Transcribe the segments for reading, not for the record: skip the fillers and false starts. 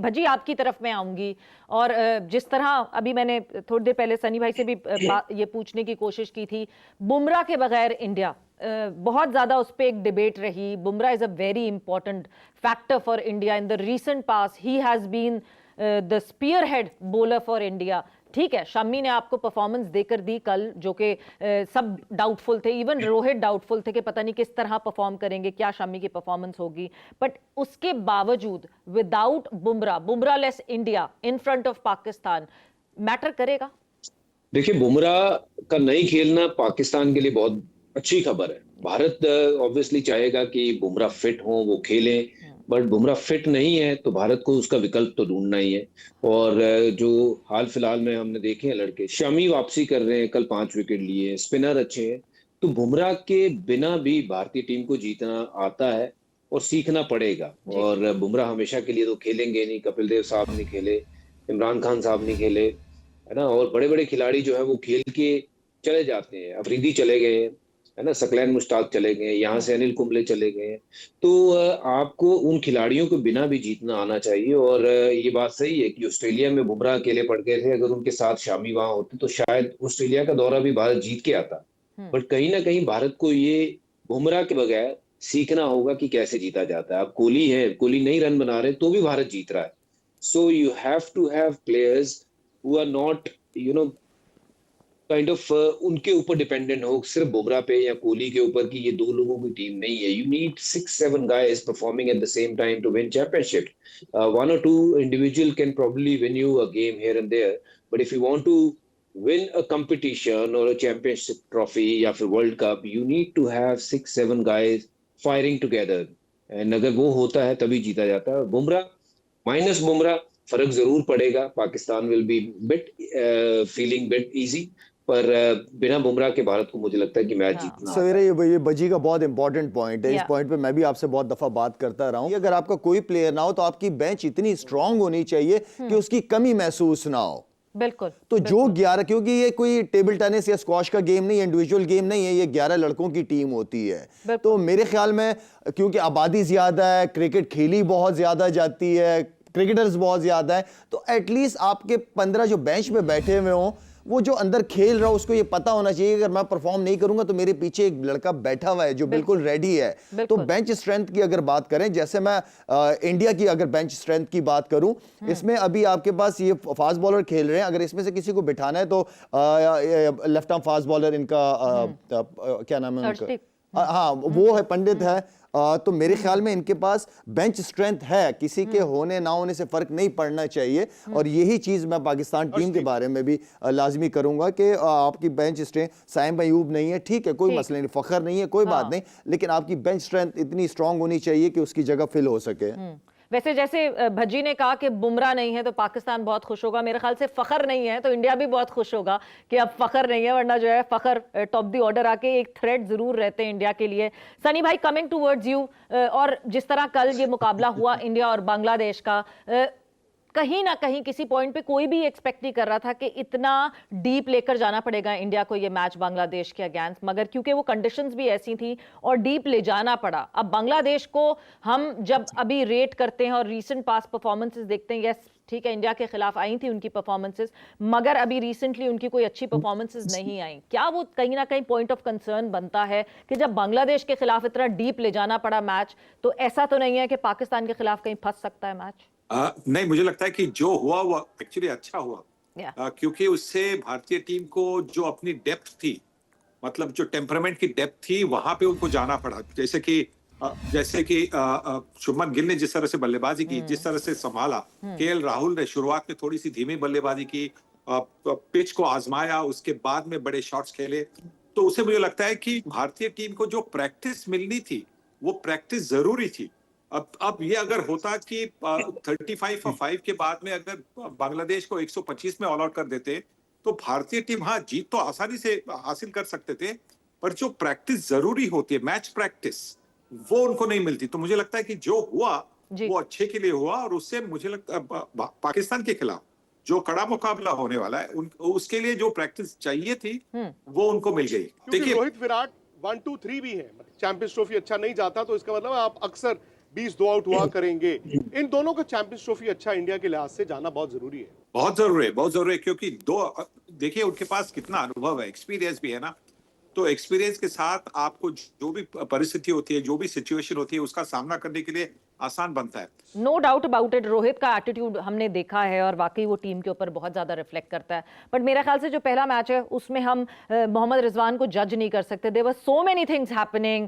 भजी आपकी तरफ मैं आऊंगी। और जिस तरह अभी मैंने थोड़ी देर पहले सनी भाई से भी ये पूछने की कोशिश की थी, बुमराह के बगैर इंडिया, बहुत ज्यादा उस पर एक डिबेट रही। Bumrah is a very important factor for India in the recent past. He has been the spearhead bowler for India. ठीक है, शम्मी ने आपको परफॉर्मेंस देकर दी कल, जो कि सब डाउटफुल थे, इवन रोहित डाउटफुल थे कि पता नहीं किस तरह परफॉर्म करेंगे, क्या शम्मी की परफॉर्मेंस होगी। बट उसके बावजूद without Bumrah, Bumrah less India in front of Pakistan matter करेगा? देखिए, बुमराह का नहीं खेलना पाकिस्तान के लिए बहुत अच्छी खबर है। भारत ऑब्वियसली चाहेगा कि बुमराह फिट हो, वो खेलें, बट बुमराह फिट नहीं है तो भारत को उसका विकल्प तो ढूंढना ही है। और जो हाल फिलहाल में हमने देखे हैं लड़के, शमी वापसी कर रहे हैं, कल 5 विकेट लिए, स्पिनर अच्छे हैं। तो बुमराह के बिना भी भारतीय टीम को जीतना आता है और सीखना पड़ेगा। और बुमराह हमेशा के लिए तो खेलेंगे नहीं, कपिल देव साहब नहीं खेले, इमरान खान साहब नहीं खेले, है ना। और बड़े बड़े खिलाड़ी जो है वो खेल के चले जाते हैं। अफरीदी चले गए हैं, है ना, सकलैन मुश्ताक चले गए हैं, यहाँ से अनिल कुंबले चले गए हैं। तो आपको उन खिलाड़ियों के बिना भी जीतना आना चाहिए। और ये बात सही है कि ऑस्ट्रेलिया में बुमराह अकेले पड़ गए थे, अगर उनके साथ शामी वहां होते तो शायद ऑस्ट्रेलिया का दौरा भी भारत जीत के आता। बट कहीं ना कहीं भारत को ये बुमराह के बगैर सीखना होगा कि कैसे जीता जाता है। अब कोहली है, कोहली नहीं रन बना रहे तो भी भारत जीत रहा है। So you have to have players who are not, you know, kind of उनके ऊपर डिपेंडेंट हो सिर्फ बुमराह पे या कोहली के ऊपर कि ये दो लोगों की टीम नहीं है। You need 6-7 guys performing at the same time to win championship. One or two individual can probably win you a game here and there, but if you want to win a competition or a championship trophy या फिर world cup, you need to have 6-7 guys firing together. And अगर वो होता है तभी जीता जाता है। बुमराह, माइनस बुमराह फर्क जरूर पड़ेगा। Pakistan will be bit feeling bit easy, पर बिना बुमराह के भारत को मुझे लगता है कि मैच जीतना। सवेरे ये बजी का बहुत इंपॉर्टेंट पॉइंट है। इस पॉइंट पे मैं भी आपसे बहुत दफा बात करता रहा हूं। अगर आपका कोई प्लेयर ना हो तो आपकी बेंच इतनी स्ट्रांग होनी चाहिए कि उसकी कमी महसूस ना हो। बिल्कुल। तो जो 11, क्योंकि ये कोई टेबल टेनिस या स्क्वाश का गेम नहीं है, इंडिविजुअल गेम नहीं है, ये 11 लड़कों की टीम होती है। तो मेरे ख्याल में क्योंकि आबादी ज्यादा है, क्रिकेट खेली बहुत ज्यादा जाती है, क्रिकेटर्स बहुत ज्यादा है, तो एटलीस्ट आपके 15 जो बेंच पे बैठे हुए हों, वो जो अंदर खेल रहा हो उसको ये पता होना चाहिए अगर मैं परफॉर्म नहीं करूंगा तो मेरे पीछे एक लड़का बैठा हुआ है जो बिल्कुल रेडी है। तो बेंच स्ट्रेंथ की अगर बात करें, जैसे मैं इंडिया की अगर बेंच स्ट्रेंथ की बात करूं, इसमें अभी आपके पास ये फास्ट बॉलर खेल रहे हैं। अगर इसमें से किसी को बिठाना है तो लेफ्ट आर्म फास्ट बॉलर इनका क्या नाम है उनका, हाँ वो है, पंडित है। तो मेरे ख्याल में इनके पास बेंच स्ट्रेंथ है, किसी के होने ना होने से फर्क नहीं पड़ना चाहिए। और यही चीज मैं पाकिस्तान टीम के बारे में भी लाजमी करूंगा कि आपकी बेंच स्ट्रेंथ, साइम अयूब नहीं है, ठीक है, कोई मसला नहीं, फखर नहीं है, कोई बात नहीं, लेकिन आपकी बेंच स्ट्रेंथ इतनी स्ट्रांग होनी चाहिए कि उसकी जगह फिल हो सके। वैसे जैसे भज्जी ने कहा कि बुमराह नहीं है तो पाकिस्तान बहुत खुश होगा, मेरे ख्याल से फखर नहीं है तो इंडिया भी बहुत खुश होगा कि अब फखर नहीं है, वरना जो है फखर टॉप दी ऑर्डर आके एक थ्रेट जरूर रहते हैं इंडिया के लिए। सनी भाई, कमिंग टूवर्ड्स यू, और जिस तरह कल ये मुकाबला हुआ इंडिया और बांग्लादेश का, कहीं ना कहीं किसी पॉइंट पे कोई भी एक्सपेक्ट नहीं कर रहा था कि इतना डीप लेकर जाना पड़ेगा इंडिया को ये मैच बांग्लादेश के अगेंस्ट, मगर क्योंकि वो कंडीशंस भी ऐसी थी और डीप ले जाना पड़ा। अब बांग्लादेश को हम जब अभी रेट करते हैं और रीसेंट पास परफॉर्मेंसेस देखते हैं, यस ठीक है इंडिया के खिलाफ आई थी उनकी परफॉर्मेंसेस, मगर अभी रिसेंटली उनकी कोई अच्छी परफॉर्मेंसेस नहीं आई। क्या वो कहीं ना कहीं पॉइंट ऑफ कंसर्न बनता है कि जब बांग्लादेश के खिलाफ इतना डीप ले जाना पड़ा मैच, तो ऐसा तो नहीं है कि पाकिस्तान के खिलाफ कहीं फंस सकता है मैच? नहीं, मुझे लगता है कि जो हुआ वो एक्चुअली अच्छा हुआ। क्योंकि उससे भारतीय टीम को जो अपनी डेप्थ थी, मतलब जो टेम्परामेंट की डेप्थ थी, वहां पे उनको जाना पड़ा। जैसे कि शुभमन गिल ने जिस तरह से बल्लेबाजी की, जिस तरह से संभाला, केएल राहुल ने शुरुआत में थोड़ी सी धीमी बल्लेबाजी की, पिच को आजमाया, उसके बाद में बड़े शॉट्स खेले, तो उसे मुझे लगता है कि भारतीय टीम को जो प्रैक्टिस मिलनी थी वो प्रैक्टिस जरूरी थी। अब ये अगर होता कि 35 और 5 के बाद में अगर बांग्लादेश को 125 में ऑल आउट कर देते तो भारतीय टीम, हाँ जीत तो आसानी से हासिल कर सकते थे, पर जो प्रैक्टिस जरूरी होती है, मैच प्रैक्टिस, वो उनको नहीं मिलती। तो मुझे लगता है कि जो हुआ वो अच्छे के लिए हुआ, और उससे मुझे लगता है पाकिस्तान के खिलाफ जो कड़ा मुकाबला होने वाला है उसके लिए जो प्रैक्टिस चाहिए थी वो उनको मिल गई। देखिए रोहित, विराट 1, 2, 3 भी है, चैंपियंस ट्रॉफी अच्छा नहीं जाता तो इसका मतलब आप अक्सर 20 दो आउट हुआ करेंगे। इन दोनों का चैंपियंस ट्रॉफी अच्छा इंडिया के लिहाज से जाना बहुत जरूरी है। बहुत जरूरी है, बहुत जरूरी है, क्योंकि देखिए उनके पास कितना अनुभव है, एक्सपीरियंस भी है ना। तो एक्सपीरियंस के साथ आपको जो भी परिस्थिति होती है, जो भी सिचुएशन होती है, उसका सामना करने के लिए आसान बनता है। No doubt about it, Rohit का एटीट्यूड हमने देखा है और वाकई वो टीम के ऊपर बहुत ज्यादा रिफ्लेक्ट करता है। बट मेरा ख्याल से जो पहला मैच है उसमें हम मोहम्मद रिजवान को जज नहीं कर सकते। There were so many things happening,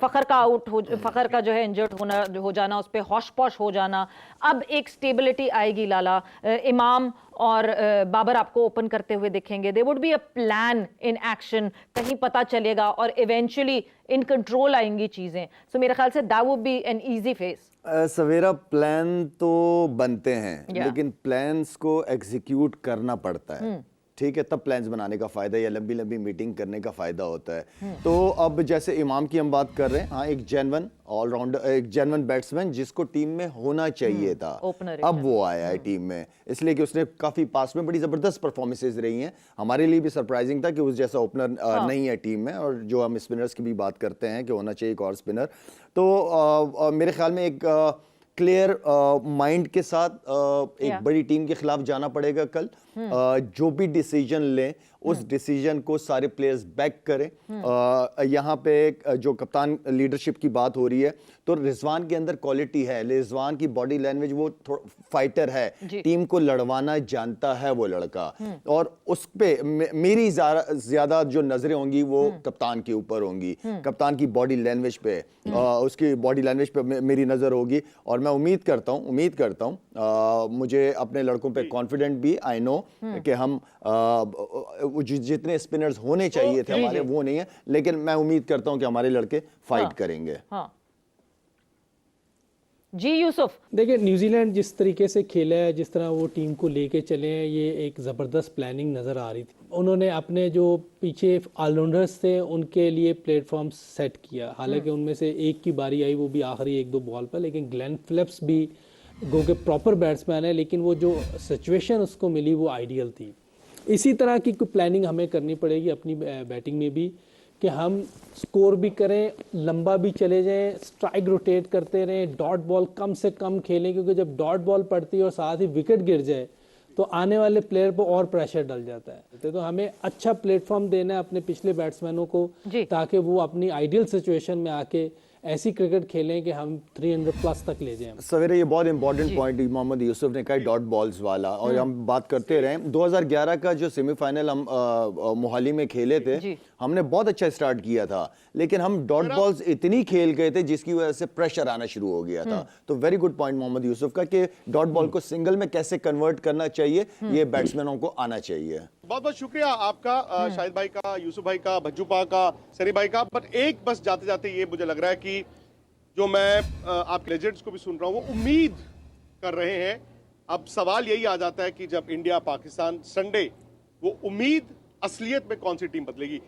Fakhar का जो है इंजर्ड हो जाना, उस पर हौश पौश हो जाना। अब एक स्टेबिलिटी आएगी लाला, इमाम और बाबर आपको ओपन करते हुए दिखेंगे। There would be a plan in action, कहीं पता चलेगा और इवेंचुअली इन कंट्रोल आएंगी चीजें। सो मेरे ख्याल say that would be an easy face. Savera plan तो बनते हैं Yeah. लेकिन प्लान्स को एग्जीक्यूट करना पड़ता है। ठीक है, तब प्लान्स बनाने का फायदा या लंबी लंबी मीटिंग करने का फायदा होता है। तो अब जैसे इमाम की हम बात कर रहे हैं, हाँ एक जेन्युइन ऑलराउंडर, एक जेन्युइन बैट्समैन जिसको टीम में होना चाहिए था, ओपनर अब वो आया है टीम में, इसलिए कि उसने काफी पास में बड़ी जबरदस्त परफॉर्मेंसेज रही हैं। हमारे लिए भी सरप्राइजिंग था कि उस जैसा ओपनर नहीं है टीम में। और जो हम स्पिनर्स की भी बात करते हैं कि होना चाहिए एक और स्पिनर, तो मेरे ख्याल में एक क्लियर माइंड के साथ एक बड़ी टीम के खिलाफ जाना पड़ेगा कल। जो भी डिसीजन लें उस डिसीजन को सारे प्लेयर्स बैक करें। यहाँ पे जो कप्तान लीडरशिप की बात हो रही है, तो रिजवान के अंदर क्वालिटी है, रिजवान की बॉडी लैंग्वेज, वो फाइटर है, टीम को लड़वाना जानता है वो लड़का। और उस पे मेरी ज्यादा जो नजरें होंगी वो कप्तान के ऊपर होंगी, कप्तान की बॉडी लैंग्वेज पे, उसकी बॉडी लैंग्वेज पे मेरी नजर होगी। और मैं उम्मीद करता हूँ मुझे अपने लड़कों पे कॉन्फिडेंट भी, आई नो कि हम जितने स्पिनर्स होने चाहिए थे हमारे वो नहीं है, लेकिन मैं उम्मीद करता हूं कि हमारे लड़के फाइट करेंगे। जी यूसुफ, देखिए न्यूजीलैंड जिस तरीके से खेला है, जिस तरह वो टीम को लेके चले हैं, ये एक ज़बरदस्त प्लानिंग नज़र आ रही थी। उन्होंने अपने जो पीछे ऑलराउंडर्स थे उनके लिए प्लेटफॉर्म सेट किया। हालांकि उनमें से एक की बारी आई, वो भी आखिरी 1-2 बॉल पर, लेकिन ग्लेन फिलिप्स भी गो के प्रॉपर बैट्समैन है, लेकिन वो जो सिचुएशन उसको मिली वो आइडियल थी। इसी तरह की प्लानिंग हमें करनी पड़ेगी अपनी बैटिंग में भी, कि हम स्कोर भी करें, लंबा भी चले जाएं, स्ट्राइक रोटेट करते रहें, डॉट बॉल कम से कम खेलें, क्योंकि जब डॉट बॉल पड़ती है और साथ ही विकेट गिर जाए तो आने वाले प्लेयर पर और प्रेशर डल जाता है। तो हमें अच्छा प्लेटफॉर्म देना है अपने पिछले बैट्समैनों को, ताकि वो अपनी आइडियल सिचुएशन में आके ऐसी क्रिकेट खेलें कि हम 300 प्लस तक ले जाएं। सवेरे ये बहुत इंपॉर्टेंट पॉइंट मोहम्मद यूसुफ ने कहा, डॉट बॉल्स वाला, और हम बात करते रहे 2011 का जो सेमीफाइनल हम मोहाली में खेले थे, हमने बहुत अच्छा स्टार्ट किया था, लेकिन हम डॉट बॉल्स इतनी खेल गए थे जिसकी वजह से प्रेशर आना शुरू हो गया था। तो very good point Mohammad Yusuf का कि डॉट बॉल को सिंगल में कैसे कन्वर्ट करना चाहिए, ये बैट्समैनों को आना चाहिए। बहुत बहुत शुक्रिया आपका, शाहिद भाई का, यूसुफ भाई का, भज्जूपा का, सरी भाई का। बट एक बस जाते जाते ये मुझे लग रहा है कि जो मैं आप लेजेंड्स को भी सुन रहा हूँ वो उम्मीद कर रहे हैं। अब सवाल यही आ जाता है कि जब इंडिया पाकिस्तान संडे, वो उम्मीद असलियत में कौन सी टीम बदलेगी।